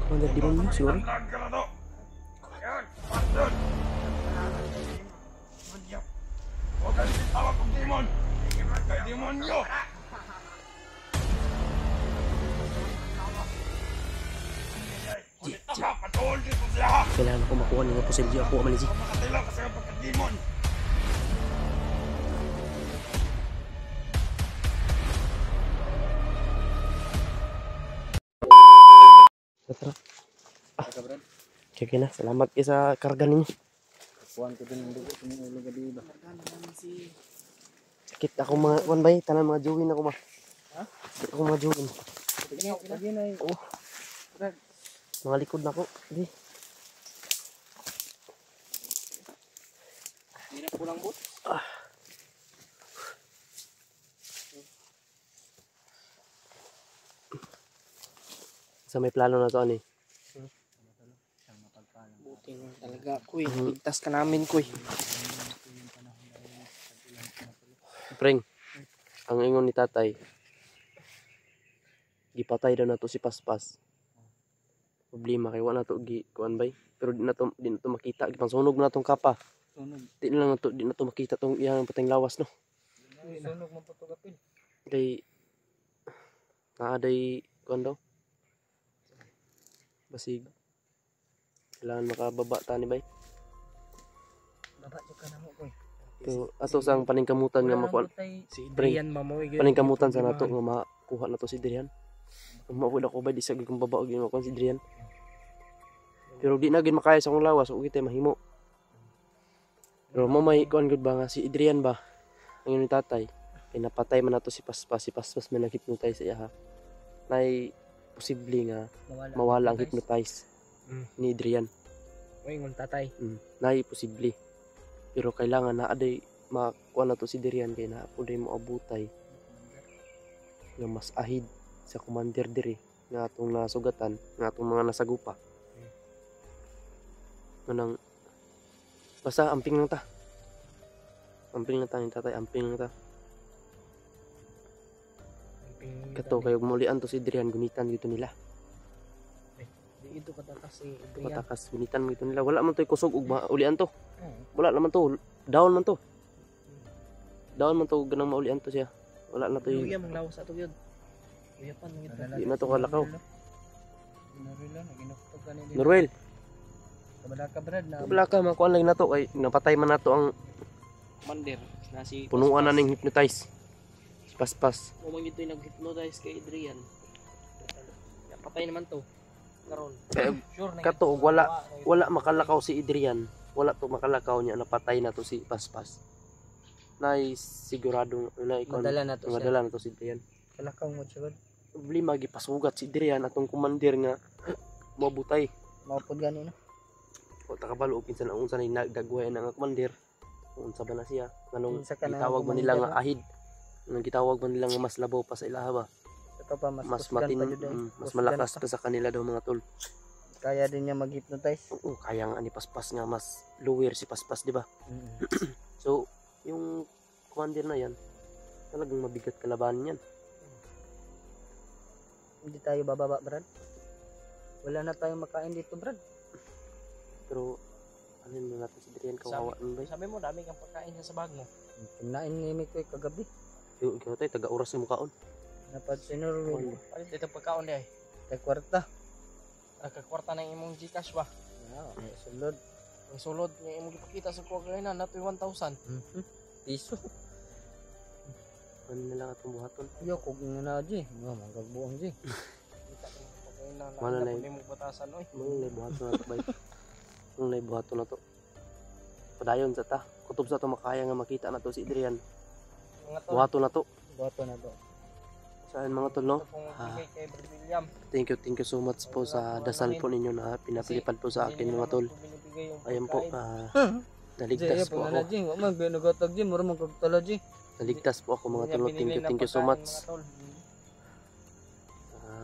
Commander Demonyo siguro. Huwag kang tawag kong demon! Demonyo! Kailangan ko makuha ng posible ako amalisi. Makatila ka sa pagka-demon! Tara. Okay na. Salamat kayo sa karga ninyo. Kuhan ko din ang dugo sa mga ulo gabi ba? Sakit ako mga kuan bay. Tanan mga juwin ako ba? Ha? Sakit ako mga juwin. Lagi na eh. Oo. Mga likod na ako. Hindi. Hindi na kulang bot. Sa may plano na to ani. Buti nga talaga kuy. Ligtas ka namin kuy. Preng. Ang ingon ni tatay. Gipatay daw na to si Paspas. Problema kay wala na to gi kuan bay. Pero di na to makita gipangsunog na tong kapa. Sunog. Di na lang to di na to makita tong iyang pateng lawas no. Sunog mo po to kapil. Day naaday kuan daw. Basig. Kailangan makababa ta ni bay. Baba jud ka namo kuy. So ato sang paningkamutan nga makuha. Si Pre, Adrian mamoy. Paningkamutan sa nato nga makuha na to si Dirian. Mawala ko ba di sa gigong baba og makuha si Dirian. Pero di na gid makaya sa akong lawas ug kitay mahimo. Pero mo may kuan gud ba nga si Adrian ba? Ang ni tatay kay napatay man nato si Paspas man nag-hypnotize sa iya ha. Nay posible nga mawala ang hypnotize ni Adrian. Uy, ngon tatay. Nay posible. Pero kailangan na aday makuha na to si Dirian kay na puday mo abutay nga mas ahid sa commander diri nga atong nasugatan nga atong mga nasagupa. Manang basta amping lang ta. Amping lang ta ni tatay, amping lang ta. Kato kayo mulian to si Dirian gunitan gito nila. Di ito katakas si Adrian. Patakas gunitan gito nila. Wala man toy kusog ug maulian to. Wala naman to. Down man to. Down man to ganang maulian to siya. Wala na to Uy, yung ang lawas ato gyud. Uy, pan ngito. di na to kalakaw. Norwell na ginuktok ka ni. Norwell, Kabala ka brad na wala ka makuha lang na to kay napatay man nato ang commander na si punuan na ning hypnotize. Si Paspas. Mo man gito nag-hypnotize kay Adrian. Patay naman to. Karon. Kaya Sure na. kato wala makalakaw si Adrian. Wala to makalakaw niya napatay na to si Paspas. Nay sigurado na ikaw Madala na to siya. madala na to si Adrian. Kalakaw mo siya. Problema gipasugat si Adrian atong commander nga mabutay. Maupod gani na. O takabalo og pinsan ang unsa ni nagdagway na nga commander. Unsa ba na siya? Nganong Unsa ka na gitawag man nila commander, nga ahid. Nang gitawag man nila nga mas labaw pa sa ilaha ba? Ito pa mas Mas kusgan matin pa jud eh. mas Kusgan malakas pa. pa sa kanila daw mga tol. Kaya din niya mag-hypnotize. Oo, kaya nga ni Paspas nga mas lower si Paspas, di ba? So, yung commander na yan, talagang mabigat kalabanan yan. Hindi tayo bababa, Brad. Wala na tayong makain dito, Brad. Pero, ano na natin si Dirian, kawawa nun ba? Sabi mo, dami kang pagkain sa bag mo. Kinain ni Mikoy kagabi. Yung ikaw tayo, taga-oras yung mukaon. Napad si Norwell. Palit dito pagkaon di ay. Kay kwarta. Nagkakwarta na yung imong Gcash ba? May sulod. Ang sulod nga imong ipakita sa kuha kayo na nato 1,000. Piso. Ano na lang atong buhaton. Yo, kung nga na di. Nga, magagbuang di. Mana na yung imong batasan, oy. Mga buhaton na to ba? Mga buhaton na to. Padayon sa ta. Kutob sa to makaya nga makita na to si Adrian. Buhaton na to. Buhaton na to. Saan mga tol, no? Kay Brad William. Thank you so much po sa dasal po ninyo na pinapilipad po sa akin mga tol. Ayan po, naligtas po ako. Naligtas po ako mga tol. Thank you so much.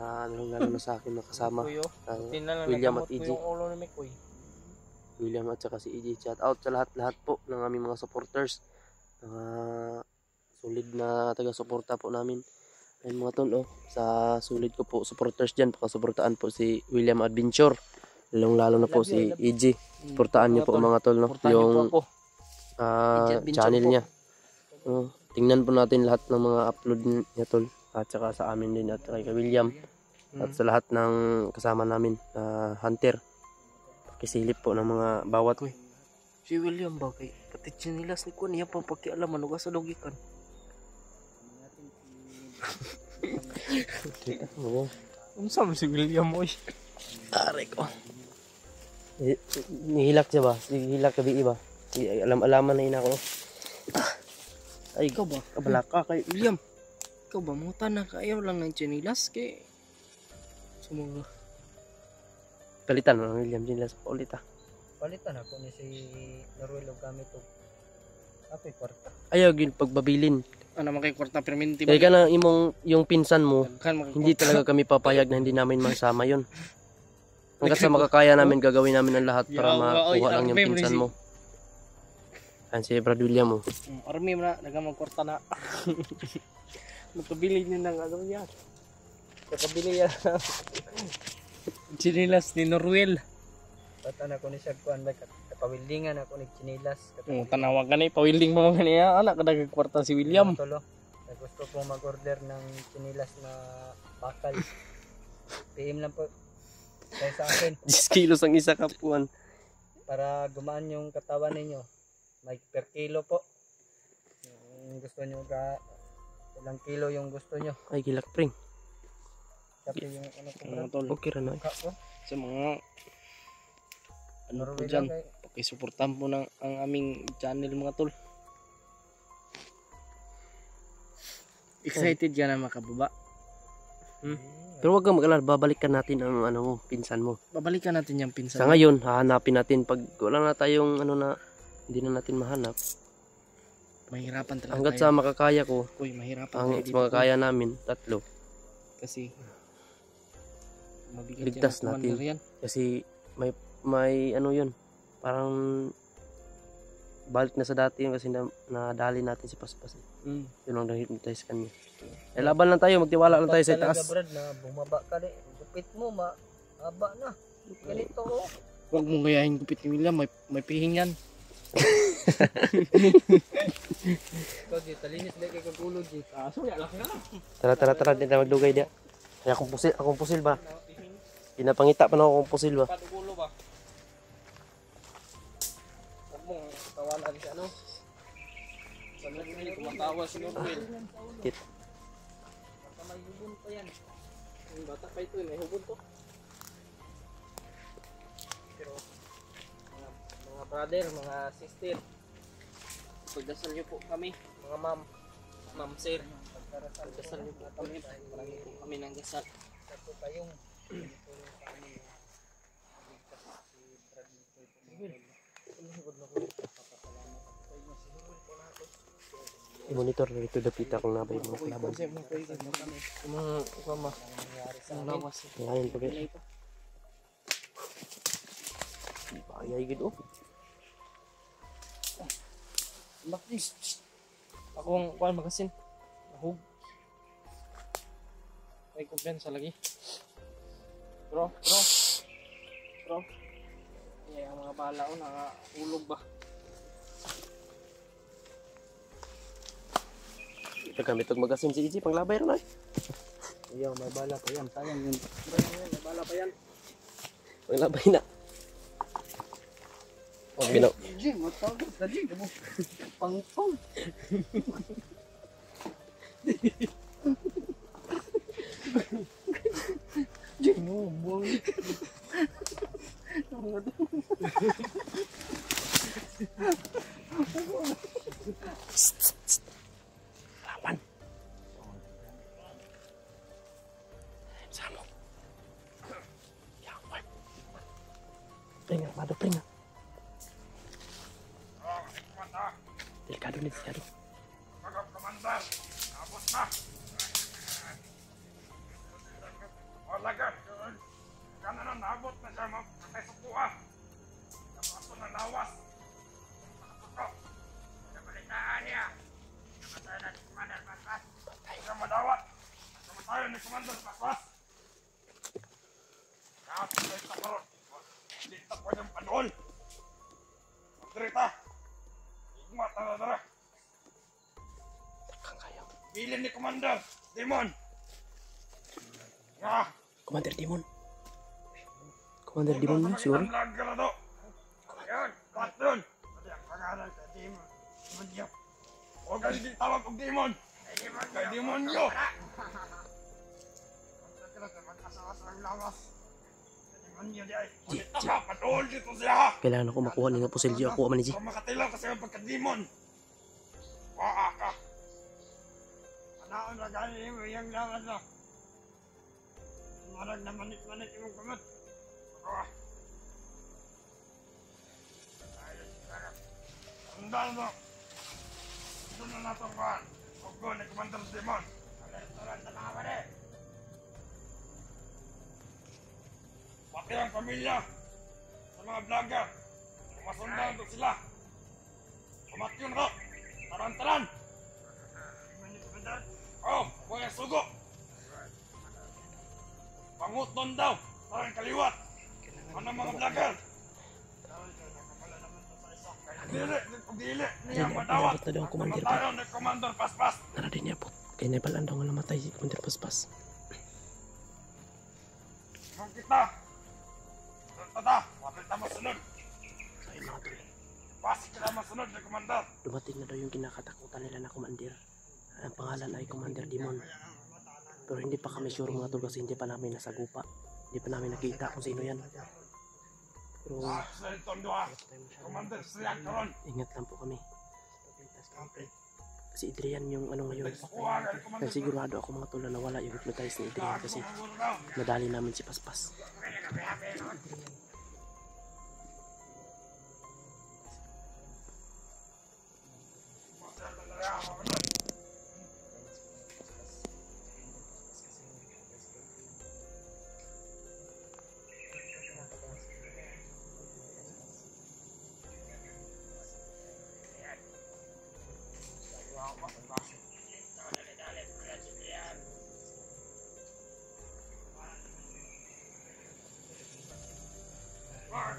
Lalo na sa akin nakasama. William at EJ. William at saka si EJ. Shout out sa lahat po ng aming mga supporters. Solid na taga-suporta po namin. Ayun mga tol, sa sulit ko po supporters dyan, pakasuportaan po si William Adventure. Lalo na po si EG. Suportaan niyo po mga tol, no? Suportahan niyo po Yung ako. Adventure channel po. niya. Tingnan po natin lahat ng mga upload niya tol. At saka sa amin din at kay William. At sa lahat ng kasama namin, Hunter. Pakisilip po ng mga bawat. Si William ba kay pati chinilas ni Kuan niya pang pakialaman ug sa logikan. Unsa man si William oy? Aray ko. Nihilak siya ba? Nihilak gabi ba? Alam-alaman na ina ko. Ay, ikaw ba? Kabalaka kay William. Ikaw ba mo na kayaw lang ng chinilas kay sumuga. Palitan mo William Chinilas pa ulit Palitan ako ni si Naruel og gamit og apay kwarta. Ayaw yun pagbabilin. Ano man kay kwarta permanente Kaya ka na yung pinsan mo, kan hindi talaga kami papayag na hindi namin masama yun. Hanggat sa makakaya namin, gagawin namin ang lahat para makuha lang yung pinsan mo. Yan si Brad William mo. Army mo na, nagamang kwarta na. Magkabili niya ng ano niya. Magkabili niya. Chinilas ni Noruel. Patan ako ni siya kuan ba kapawildingan ako ni chinilas. Tanawa ka na, pawilding mo mga niya. Anak ka nagkwarta si William. Tolo. Gusto ko mag-order ng chinilas na bakal. PM lang po. Kaya sa akin 10 kilos ang isa kapuan. para gumaan yung katawan ninyo. May per kilo po. Yung gusto nyo ilang kilo yung gusto nyo. Ay, gilak pring. Kasi yung ano ko Mga tol, Okay ra na. sa mga ano po Norway dyan, lang kay pakisuportahan po ng ang aming channel mga tol. Excited ka na makababa. Pero wag kang mag-alala, babalikan natin ang ano mo, pinsan mo. Babalikan natin yung pinsan. Sa ngayon, hahanapin natin pag wala na tayong ano na hindi na natin mahanap. Mahirapan talaga Hanggat tayo. sa makakaya ko, Uy, mahirapan hanggat tayo sa makakaya namin, tatlo. kasi mabigat Ligtas yung natin. commander yan. Kasi may ano yun, parang balik na sa dati yun kasi nadali natin si Paspas. Yun ang nag-hypnotize kanya. Eh, laban lang tayo, magtiwala lang tayo sa talaga, taas. Brad, na bumaba ka di. Gupit mo haba na. Ganito oh. Huwag mong gayahin gupit ni William, may pihing yan. Ikaw di talinis dai kay kagulo di. Tara, hindi na magdugay dia. Kaya akong pusil ba? Pinapangita pa na akong pusil ba? Padugulo ba? Huwag mong tawanan si ano. Sa Noruel, kumatawa si Noruel. Kit. Baka may hubon pa yan. Yung bata pa ito, may hubon to. Pero, mga brother, mga sister, pagdasal niyo po kami, mga ma'am, sir. Pagdasal niyo po kami, marami po kami ng dasal. Ito kayong I-monitor na ito dapita kung nabay mga kalaban. Mga ukama, ang lawas. Ngayon pa kaya. Bayay gid oh. Bakit? Ako ang kuhan magasin. Nahug. May kumpiyansa lagi. Bro. Ang mga bala ko nakahulog ba? Ito gamit og magasin si Iji panglabay ra na. Ayaw, may bala pa yan. Sayang yun. May bala pa yan. Panglabay na. Oh, binaw. Jing, matawag na Jing. Pang-pang. Jing, mo, buang. Lawan. Sama. Yang wag. Pringat, mado pringat. Delikado ni delikado. Mga komandar, abot na. Wala ka. Kana na naabot na siya magpatay sa kuha. Tapos ako na lawas. Nakatuto. Nabalitaan niya. Namatay na si Commander Paspas. Ay ka madawat. tayo ni Commander Paspas. Kahit tayo sa karoon. Hindi na pwedeng padool. Magdirita. Igmat na dara. Takang kayo. Bilin ni Commander Demon. Nga. Commander Demon. Commander Demon mo, siguro? Ang laga na to. Ayan, cut doon. Pati ang pangalan sa Demon. Demon niyo. Huwag ka hindi tawag kong Demon. Kay Demon niyo. Magkasakasang lawas. Demon niyo di ay. Ulit ka, patuol dito siya. Kailangan ako makuha ni nga pusilyo. Ako man ni G. Kung makatilaw kasi ang pagka-Demon. Waa ka. Anaon na gani mo yung lawas na. Marag na manit-manit yung kumot. Ako. Tandaan mo. Doon na natin kuhan. Huwag ni Commander Demon. Alertoran na naman eh. Pati ang pamilya sa mga vlogger. Kumasundan doon sila. Kumatyon ko. Taran-taran. Oh, buhay sugo. Panguton daw. Parang kaliwat. Ano mga vlogger? Dili niya madawat. Abot na daw ang Commander. Tayo ni Commander Paspas. Nara din niya po. Kaya nabalaan daw nga namatay si Commander Paspas. Kung kita. Tata, wapit na masunod. So yun mga tol. Pasik kita masunod ni Commander. Dumating na daw yung kinakatakutan nila na Commander. Ang pangalan ay Commander Demon. Pero hindi pa kami sure mga tol kasi hindi pa namin nasagupa. Hindi pa namin nakita kung sino yan. Pero Sa itong doha. Commander Sriak karon. ingat lang po kami. Kasi Adrian yung ano ngayon. Kuha ka ni Commander. Kaya sigurado ako mga tol na nawala yung hypnotize ni Adrian kasi Siguro daw. nadali namin si Paspas.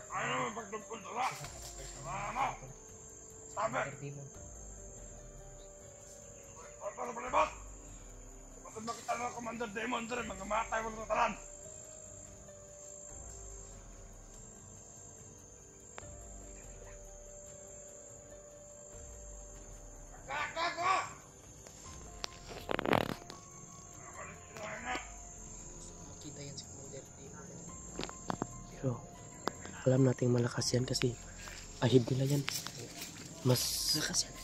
Ano naman pagdugkol doon ha? Ano? Sabi. Ano na palibot? Kapag makita ng Commander Demon dito, mga matay mo sa talan. Kakago! Kita yan si Commander Demon. Pero alam nating malakas yan kasi ahid nila yan. Mas Malakas yan.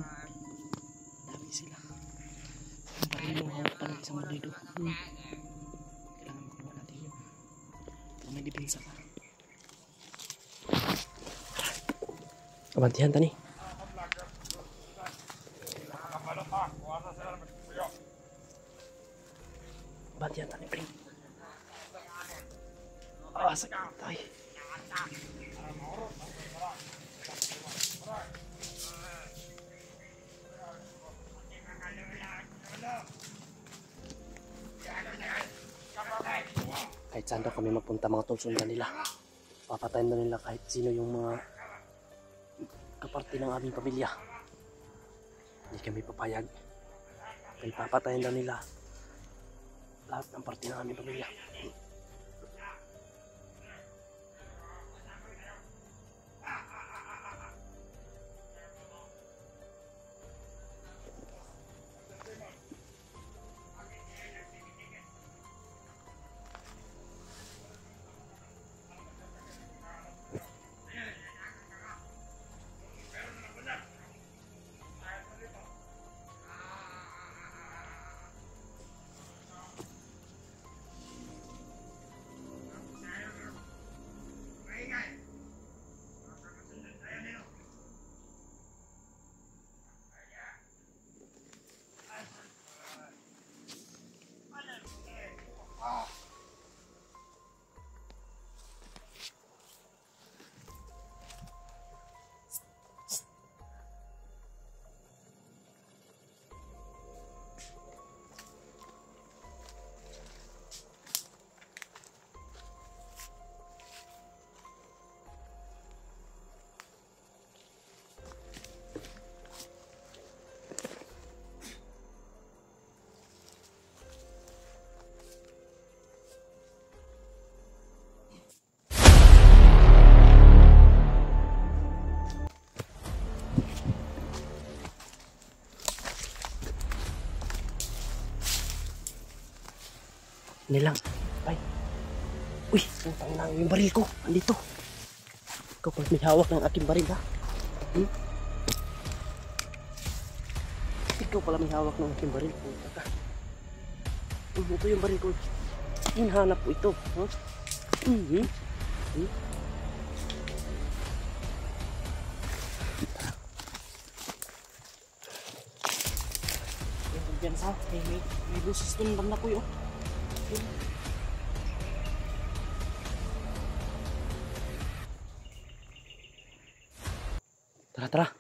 Dami sila. Ang barilo, hawak pa ng isang barilo. Kailangan makuha natin yun. Kung may depensa ka. Kabantihan tani. Kabantihan tani, pre. Ah, sakit tayo. Kahit saan daw kami magpunta mga tol, sundan nila. Papatayin na nila kahit sino yung mga kaparte ng aming pamilya. Hindi kami papayag. Kaya papatayin daw nila lahat ng parte ng aming pamilya. Nilang. Bay. Uy, putang na yung baril ko. Andito. Ikaw pala may hawak ng aking baril, ha? Hmm? Ikaw pala may hawak ng aking baril. Puta ka. Ito yung baril ko. Hinhanap ko ito. Ha? Hmm? Hmm? Yan sa, may busis doon banda ko yun. Tara, tara.